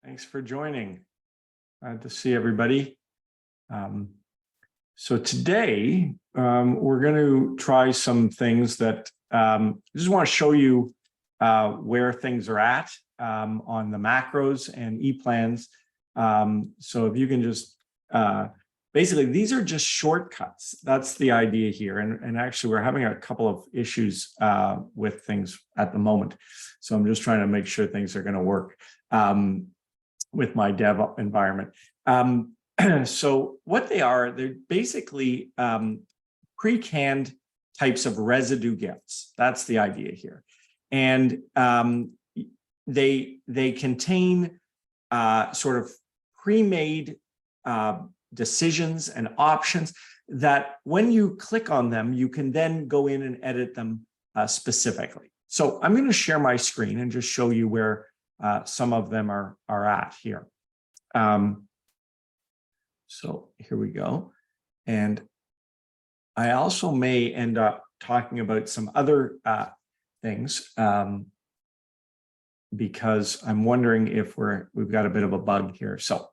Thanks for joining. Glad to see everybody. So today we're going to try some things that I just want to show you where things are at on the macros and ePlans. So if you can just basically, these are just shortcuts. That's the idea here. And actually, we're having a couple of issues with things at the moment. So I'm just trying to make sure things are going to work with my dev environment. So what they are, they're basically pre-canned types of residue gifts. That's the idea here. And they contain sort of pre-made decisions and options that when you click on them, you can then go in and edit them specifically. So I'm going to share my screen and just show you where some of them are at here. So here we go. And I also may end up talking about some other things because I'm wondering if we've got a bit of a bug here. So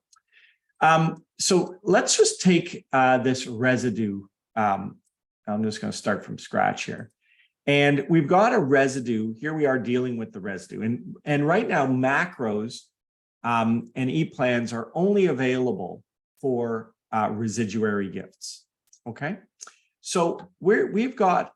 let's just take this residue. I'm just going to start from scratch here. And we've got a residue. Here we are dealing with the residue. And right now, macros and ePlans are only available for residuary gifts. Okay. So we've got,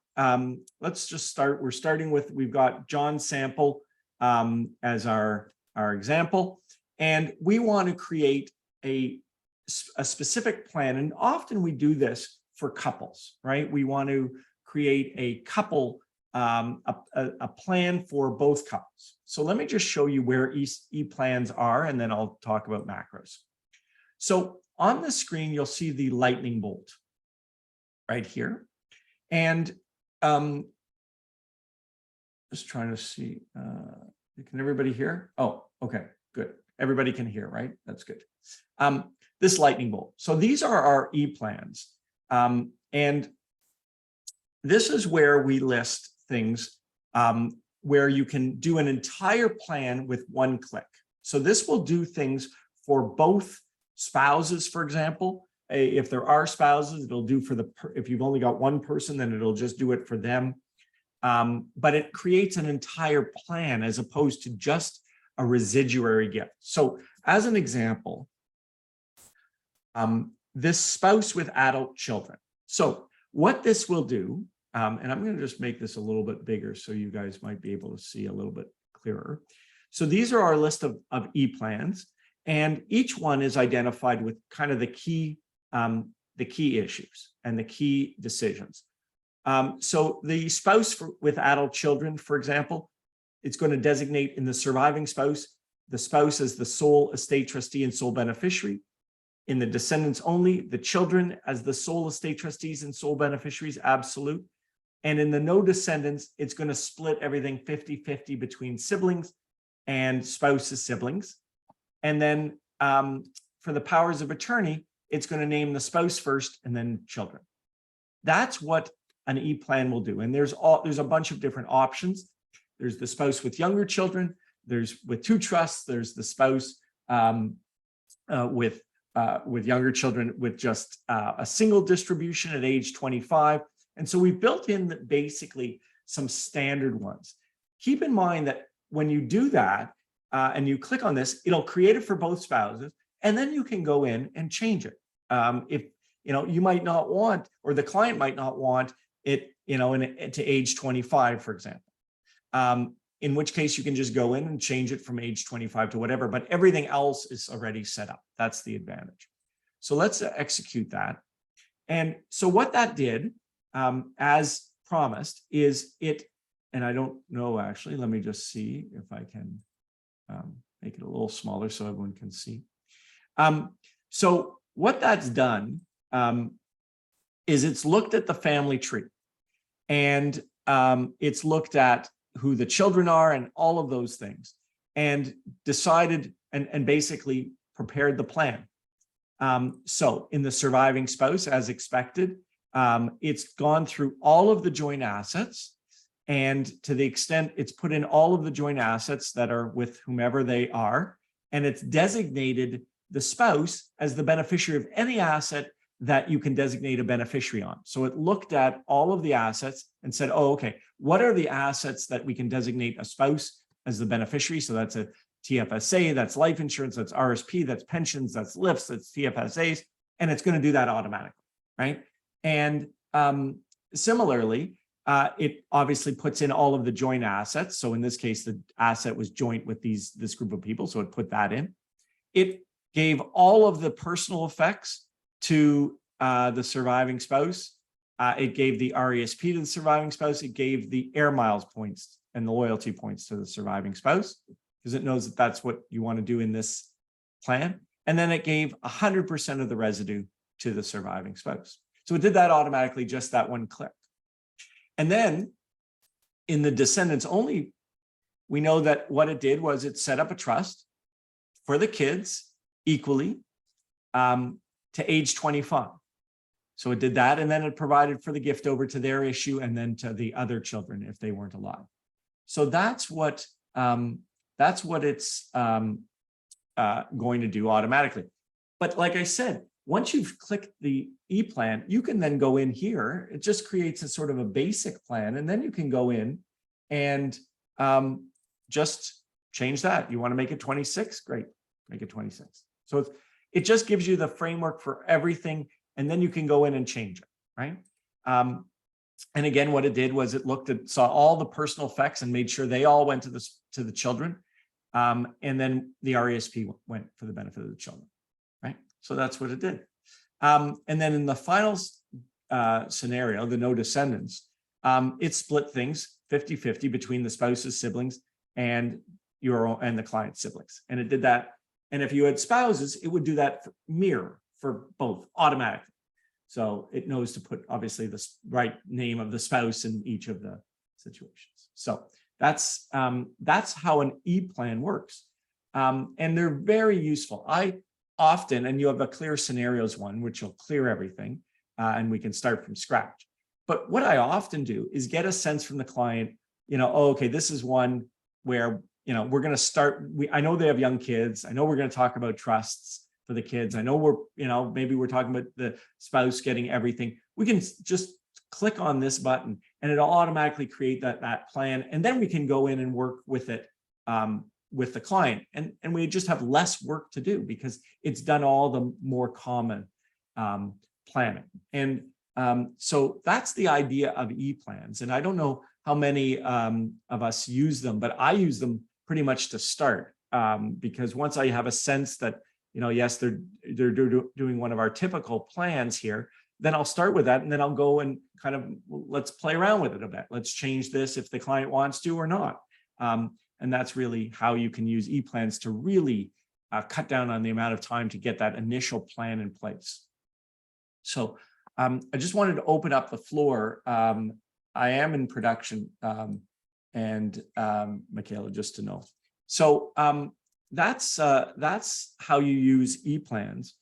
let's just start. We're starting with, we've got John's sample as our example. And we want to create a specific plan. And often we do this for couples, right? We want to create a couple, a plan for both couples. So let me just show you where ePlans are, and then I'll talk about macros. So on the screen, you'll see the lightning bolt right here. And just trying to see, can everybody hear? Oh, okay, good. Everybody can hear, right? That's good. This lightning bolt. So these are our ePlans. And this is where we list things where you can do an entire plan with one click. So this will do things for both spouses, for example. If there are spouses, it'll do for if you've only got one person, then it'll just do it for them. But it creates an entire plan as opposed to just a residuary gift. So as an example, this spouse with adult children. So what this will do, and I'm going to just make this a little bit bigger so you guys might be able to see a little bit clearer. So these are our list of ePlans, and each one is identified with kind of the key issues and the key decisions. So the spouse with adult children, for example, it's going to designate in the surviving spouse, the spouse as the sole estate trustee and sole beneficiary. In the descendants only, the children as the sole estate trustees and sole beneficiaries, absolute. And in the no descendants, it's going to split everything 50-50 between siblings and spouse's siblings. And then for the powers of attorney, it's going to name the spouse first and then children. That's what an ePlan will do. And there's a bunch of different options. There's the spouse with younger children. There's with two trusts. There's the spouse with younger children with just a single distribution at age 25. And so we've built in basically some standard ones. Keep in mind that when you do that and you click on this, it'll create it for both spouses, and then you can go in and change it. If you might not want, or the client might not want it, to age 25, for example. In which case you can just go in and change it from age 25 to whatever, but everything else is already set up. That's the advantage. So let's execute that. And so what that did, as promised, is and I don't know, actually, let me just see if I can make it a little smaller so everyone can see. So what that's done is it's looked at the family tree, and it's looked at who the children are and all of those things, and decided and basically prepared the plan. So in the surviving spouse, as expected, it's gone through all of the joint assets, and to the extent it's put in all of the joint assets that are with whomever they are, and it's designated the spouse as the beneficiary of any asset that you can designate a beneficiary on. So it looked at all of the assets and said, oh, okay, what are the assets that we can designate a spouse as the beneficiary? So that's a TFSA, that's life insurance, that's RSP, that's pensions, that's LIFs, that's TFSAs, and it's going to do that automatically, right? And similarly, it obviously puts in all of the joint assets. So in this case, the asset was joint with this group of people, so it put that in. It gave all of the personal effects to the surviving spouse. It gave the RESP to the surviving spouse. It gave the air miles points and the loyalty points to the surviving spouse, because it knows that that's what you want to do in this plan. And then it gave 100% of the residue to the surviving spouse. So it did that automatically, just that one click. And then in the descendants only, we know that what it did was it set up a trust for the kids equally to age 25. So it did that, and then it provided for the gift over to their issue and then to the other children if they weren't alive. So that's what it's going to do automatically. But like I said, once you've clicked the ePlan, you can then go in here. It just creates a sort of a basic plan, and then you can go in and just change that. You want to make it 26? Great, make it 26. So it just gives you the framework for everything, and then you can go in and change it, right? And again, what it did was it saw all the personal effects and made sure they all went to the children, and then the RESP went for the benefit of the children, right? So that's what it did. And then in the final scenario, the no descendants, it split things 50-50 between the spouse's siblings and the client's siblings, and it did that. And if you had spouses, it would do that mirror for both automatically. So it knows to put obviously the right name of the spouse in each of the situations. So that's how an ePlan works. And they're very useful. I often, and you have a clear scenarios one, which will clear everything, and we can start from scratch. But what I often do is get a sense from the client, oh, okay, this is one where we're going to start. I know they have young kids. I know we're going to talk about trusts for the kids. I know maybe we're talking about the spouse getting everything. We can just click on this button and it'll automatically create that plan. And then we can go in and work with it with the client. And we just have less work to do because it's done all the more common planning. And so that's the idea of ePlans. And I don't know how many of us use them, but I use them pretty much to start, because once I have a sense that, yes, they're doing one of our typical plans here, then I'll start with that, and then I'll go and kind of let's play around with it a bit. Let's change this if the client wants to or not. And that's really how you can use ePlans to really cut down on the amount of time to get that initial plan in place. So I just wanted to open up the floor. I am in production, and Michaela, just to know. So that's how you use ePlans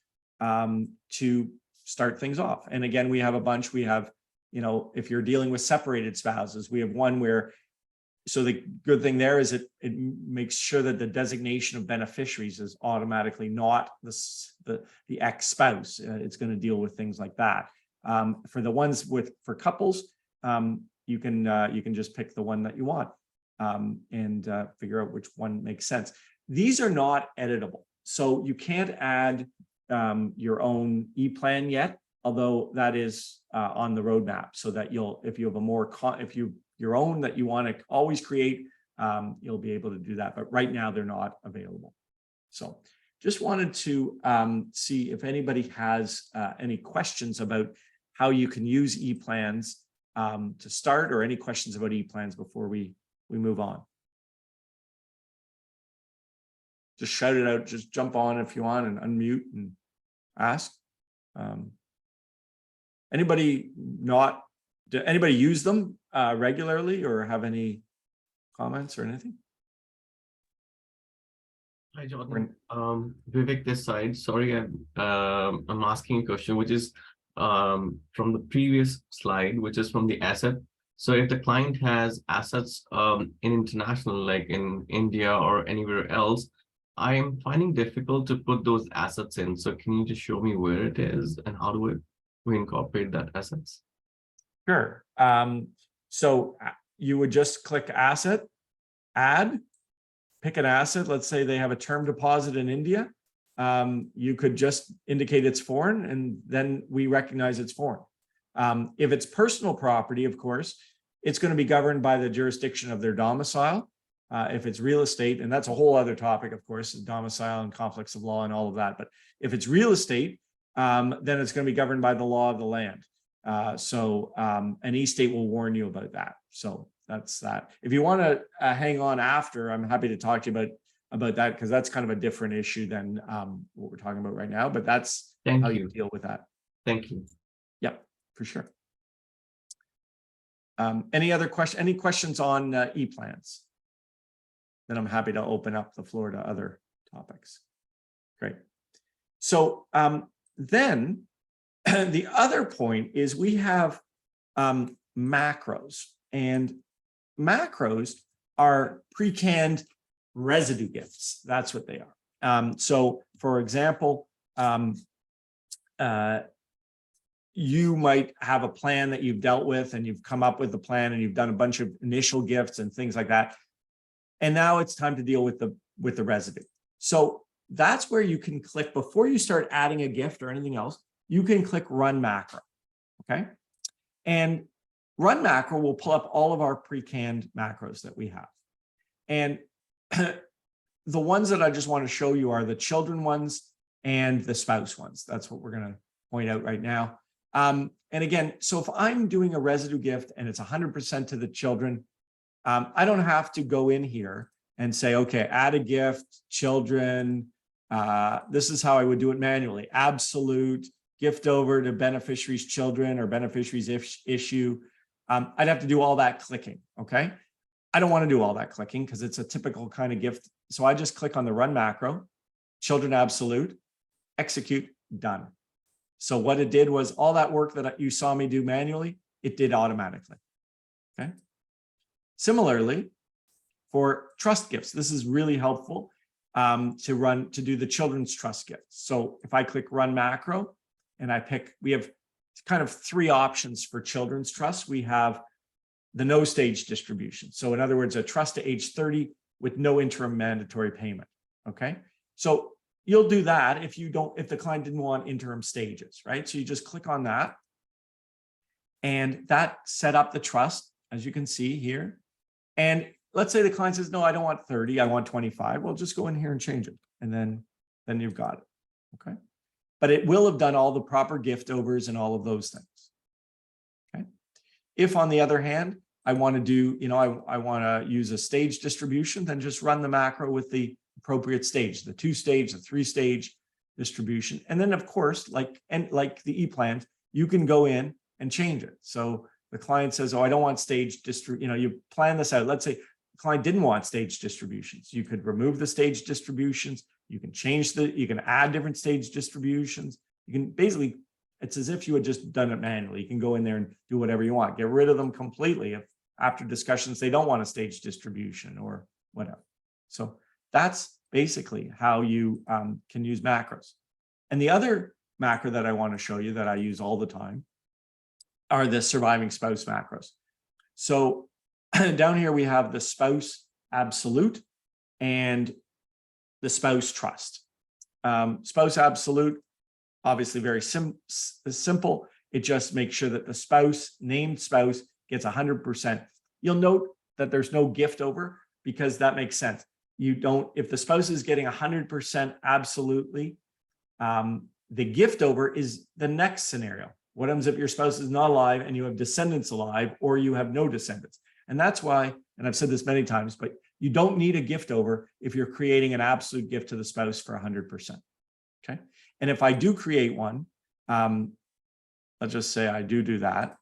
to start things off. And again, we have a bunch. We have, if you're dealing with separated spouses, we have one where, so the good thing there is it makes sure that the designation of beneficiaries is automatically not the ex-spouse. It's going to deal with things like that. For the ones for couples, you can just pick the one that you want and figure out which one makes sense. These are not editable, so you can't add your own ePlan yet, although that is on the roadmap, so that if you have your own that you want to always create, you'll be able to do that. But right now they're not available. So just wanted to see if anybody has any questions about how you can use ePlans to start, or any questions about ePlans before we move on. Just shout it out, just jump on if you want and unmute and ask. Anybody use them regularly or have any comments or anything? Hi, Jordan. Vivek this side. Sorry, I'm asking a question, which is from the previous slide, which is from the asset. So if the client has assets in international, like in India or anywhere else, I am finding difficult to put those assets in. So can you just show me where it is and how do we incorporate that assets? Sure. So you would just click asset, add, pick an asset. Let's say they have a term deposit in India. You could just indicate it's foreign, and then we recognize it's foreign. If it's personal property, of course, it's going to be governed by the jurisdiction of their domicile. If it's real estate, and that's a whole other topic, of course, domicile and conflicts of law and all of that. But if it's real estate, then it's going to be governed by the law of the land. So an eState will warn you about that. So that's that. If you want to hang on after, I'm happy to talk to you about that, because that's kind of a different issue than what we're talking about right now. But that's how you deal with that. Thank you. Yep, for sure. Any questions on ePlans? Then I'm happy to open up the floor to other topics. Great. So then the other point is we have macros, and macros are pre-canned residue gifts. That's what they are. So for example, you might have a plan that you've dealt with, and you've come up with a plan, and you've done a bunch of initial gifts and things like that. And now it's time to deal with the residue. So that's where you can click before you start adding a gift or anything else. You can click Run Macro, okay? And Run Macro will pull up all of our pre-canned macros that we have. And the ones that I just want to show you are the children ones and the spouse ones. That's what we're going to point out right now. And again, so if I'm doing a residue gift and it's 100% to the children, I don't have to go in here and say, okay, add a gift, children. This is how I would do it manually. Absolute, gift over to beneficiaries' children or beneficiaries issue. I'd have to do all that clicking, okay? I don't want to do all that clicking because it's a typical kind of gift. So I just click on the Run Macro, children absolute, execute, done. So what it did was all that work that you saw me do manually, it did automatically, okay? Similarly, for trust gifts, this is really helpful to do the children's trust gifts. So if I click Run Macro and I pick, we have kind of three options for children's trust. We have the no stage distribution. So in other words, a trust to age 30 with no interim mandatory payment, okay? So you'll do that if the client didn't want interim stages, right? So you just click on that, and that set up the trust, as you can see here. And let's say the client says, no, I don't want 30, I want 25. Well, just go in here and change it. And then you've got it, okay? But it will have done all the proper gift overs and all of those things, okay? If on the other hand, I want to do, I want to use a stage distribution, then just run the macro with the appropriate stage, the 2-stage, the 3-stage distribution. And then of course, like the ePlans, you can go in and change it. So the client says, oh, I don't want stage you plan this out. Let's say the client didn't want stage distributions. You could remove the stage distributions. You can you can add different stage distributions. You can basically, it's as if you had just done it manually. You can go in there and do whatever you want. Get rid of them completely if after discussions, they don't want a stage distribution or whatever. So that's basically how you can use macros. And the other macro that I want to show you that I use all the time are the surviving spouse macros. So down here we have the spouse absolute and the spouse trust. Spouse absolute, obviously very simple. It just makes sure that the named spouse gets 100%. You'll note that there's no gift over because that makes sense. If the spouse is getting 100% absolutely, the gift over is the next scenario. What happens if your spouse is not alive and you have descendants alive, or you have no descendants? And that's why, and I've said this many times, but you don't need a gift over if you're creating an absolute gift to the spouse for 100%, okay? And if I do create one, let's just say I do that,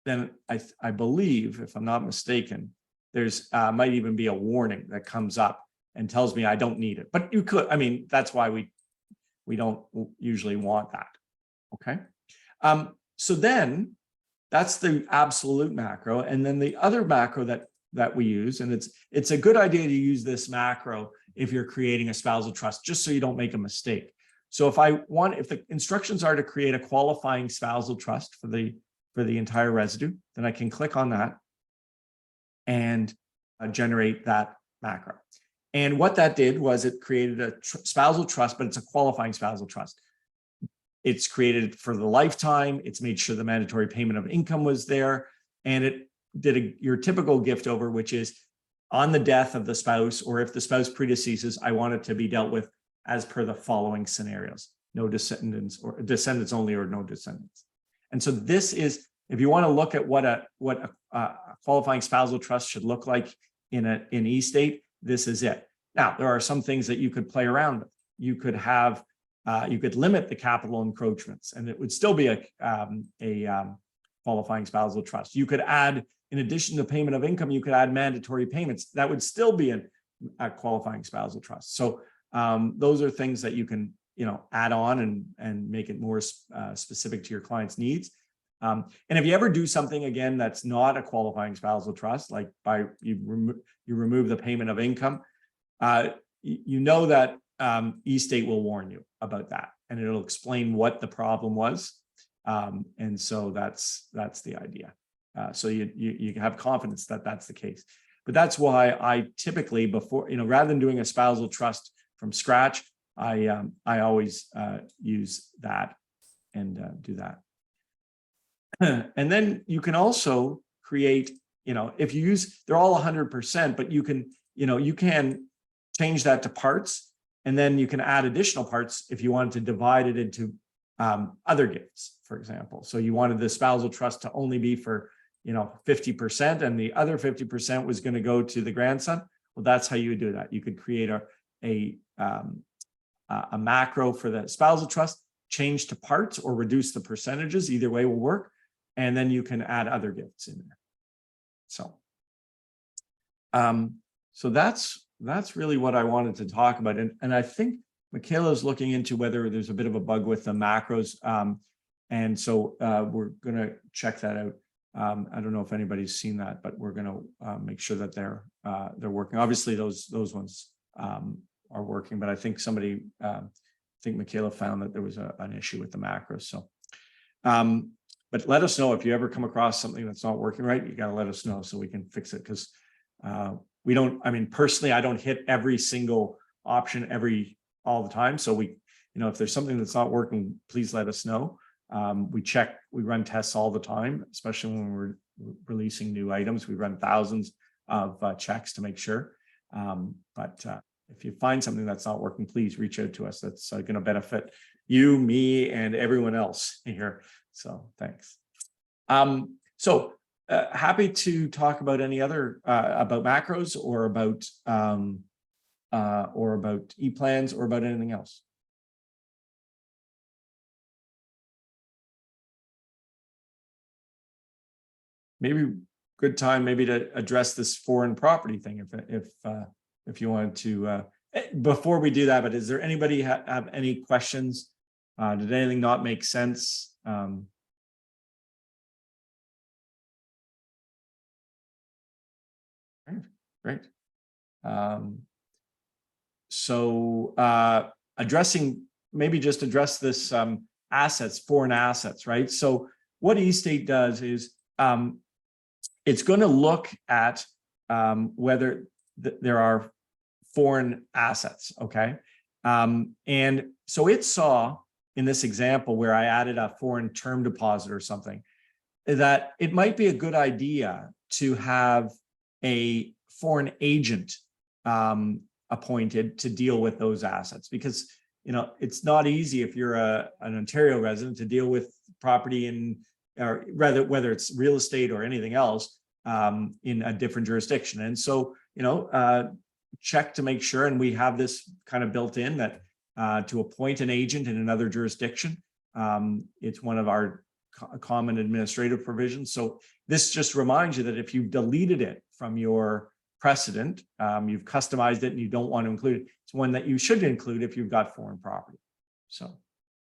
then I believe, if I'm not mistaken, there's might even be a warning that comes up and tells me I don't need it. But you could, that's why we don't usually want that, okay? So then that's the absolute macro. And then the other macro that we use, and it's a good idea to use this macro if you're creating a spousal trust, just so you don't make a mistake. So if the instructions are to create a qualifying spousal trust for the entire residue, then I can click on that and generate that macro. And what that did was it created a spousal trust, but it's a qualifying spousal trust. It's created for the lifetime. It's made sure the mandatory payment of income was there. And it did your typical gift over, which is on the death of the spouse, or if the spouse predeceases, I want it to be dealt with as per the following scenarios: no descendants, or descendants only, or no descendants. And so this is, if you want to look at what a qualifying spousal trust should look like in eState, this is it. Now, there are some things that you could play around with. You could have, you could limit the capital encroachments, and it would still be a qualifying spousal trust. You could add, in addition to payment of income, you could add mandatory payments. That would still be a qualifying spousal trust. So those are things that you can, add on and make it more specific to your client's needs. And if you ever do something, again, that's not a qualifying spousal trust, like you remove the payment of income, you know that eState will warn you about that, and it'll explain what the problem was. And so that's the idea. So you have confidence that that's the case. But that's why I typically, before, rather than doing a spousal trust from scratch, I always use that and do that. And then you can also create, if you use, they're all 100%, but you can change that to parts, and then you can add additional parts if you wanted to divide it into other gifts, for example. So you wanted the spousal trust to only be for 50%, and the other 50% was going to go to the grandson. Well, that's how you would do that. You could create a macro for the spousal trust, change to parts or reduce the percentages. Either way will work. And then you can add other gifts in there. So that's really what I wanted to talk about. And I think Michaela's looking into whether there's a bit of a bug with the macros. And so we're going to check that out. I don't know if anybody's seen that, but we're going to make sure that they're working. Obviously, those ones are working, but I think I think Michaela found that there was an issue with the macros. So, but let us know if you ever come across something that's not working right. You got to let us know so we can fix it, because we don't. I mean, personally, I don't hit every single option all the time. So if there's something that's not working, please let us know. We run tests all the time, especially when we're releasing new items. We run thousands of checks to make sure. But if you find something that's not working, please reach out to us. That's going to benefit you, me, and everyone else here. So thanks. Happy to talk about any other about macros or about ePlans or about anything else. Maybe good time maybe to address this foreign property thing if you wanted to. Before we do that, but is there anybody have any questions? Did anything not make sense? Great. Address this foreign assets, right? So what eState does is it's going to look at whether there are foreign assets, okay? And so it saw in this example where I added a foreign term deposit or something, that it might be a good idea to have a foreign agent appointed to deal with those assets, because it's not easy if you're an Ontario resident to deal with property or rather whether it's real estate or anything else in a different jurisdiction. And so check to make sure, and we have this kind of built in, that to appoint an agent in another jurisdiction, it's one of our common administrative provisions. So this just reminds you that if you've deleted it from your precedent, you've customized it and you don't want to include it, it's one that you should include if you've got foreign property. So